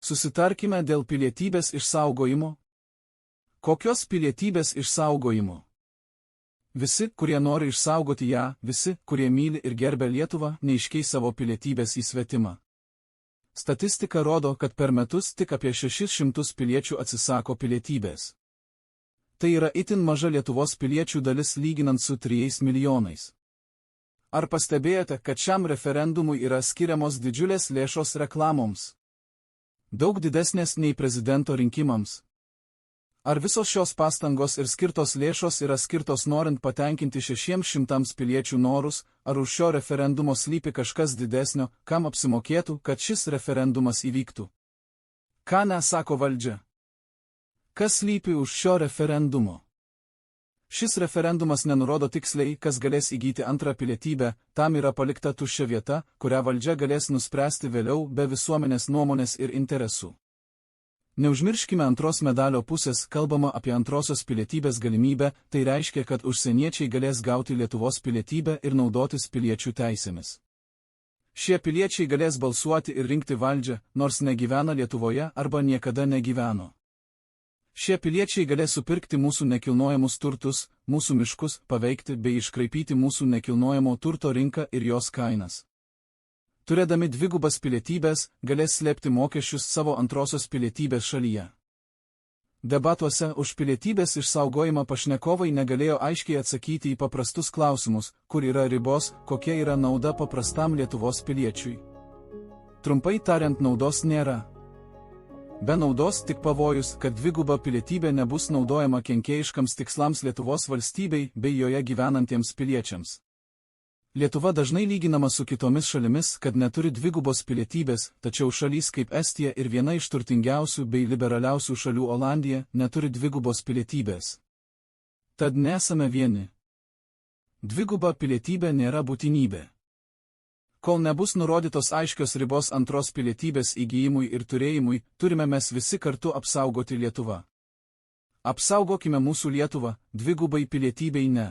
Susitarkime dėl pilietybės išsaugojimo. Kokios pilietybės išsaugojimo? Visi, kurie nori išsaugoti ją, visi, kurie myli ir gerbia Lietuvą, neiškeis savo pilietybės į svetimą. Statistika rodo, kad per metus tik apie 600 piliečių atsisako pilietybės. Tai yra itin maža Lietuvos piliečių dalis lyginant su 3 milijonais. Ar pastebėjote, kad šiam referendumui yra skiriamos didžiulės lėšos reklamoms? Daug didesnės nei prezidento rinkimams. Ar visos šios pastangos ir skirtos lėšos yra skirtos norint patenkinti 600 piliečių norus, ar už šio referendumo slypi kažkas didesnio, kam apsimokėtų, kad šis referendumas įvyktų? Ką nesako valdžia? Kas slypi už šio referendumo? Šis referendumas nenurodo tiksliai, kas galės įgyti antrą pilietybę, tam yra palikta tuščia vieta, kurią valdžia galės nuspręsti vėliau be visuomenės nuomonės ir interesų. Neužmirškime antros medalio pusės, kalbama apie antrosios pilietybės galimybę, tai reiškia, kad užsieniečiai galės gauti Lietuvos pilietybę ir naudotis piliečių teisėmis. Šie piliečiai galės balsuoti ir rinkti valdžią, nors negyvena Lietuvoje arba niekada negyveno. Šie piliečiai galės supirkti mūsų nekilnojamus turtus, mūsų miškus, paveikti bei iškraipyti mūsų nekilnojamo turto rinką ir jos kainas. Turėdami dvigubas pilietybės, galės slėpti mokesčius savo antrosios pilietybės šalyje. Debatuose už pilietybės išsaugojimą pašnekovai negalėjo aiškiai atsakyti į paprastus klausimus, kur yra ribos, kokia yra nauda paprastam Lietuvos piliečiui. Trumpai tariant, naudos nėra. Be naudos tik pavojus, kad dviguba pilietybė nebus naudojama kenkėjiškams tikslams Lietuvos valstybei bei joje gyvenantiems piliečiams. Lietuva dažnai lyginama su kitomis šalimis, kad neturi dvigubos pilietybės, tačiau šalys kaip Estija ir viena iš turtingiausių bei liberaliausių šalių Olandija neturi dvigubos pilietybės. Tad nesame vieni. Dviguba pilietybė nėra būtinybė. Kol nebus nurodytos aiškios ribos antros pilietybės įgijimui ir turėjimui, turime mes visi kartu apsaugoti Lietuvą. Apsaugokime mūsų Lietuvą, dvigubai pilietybei ne.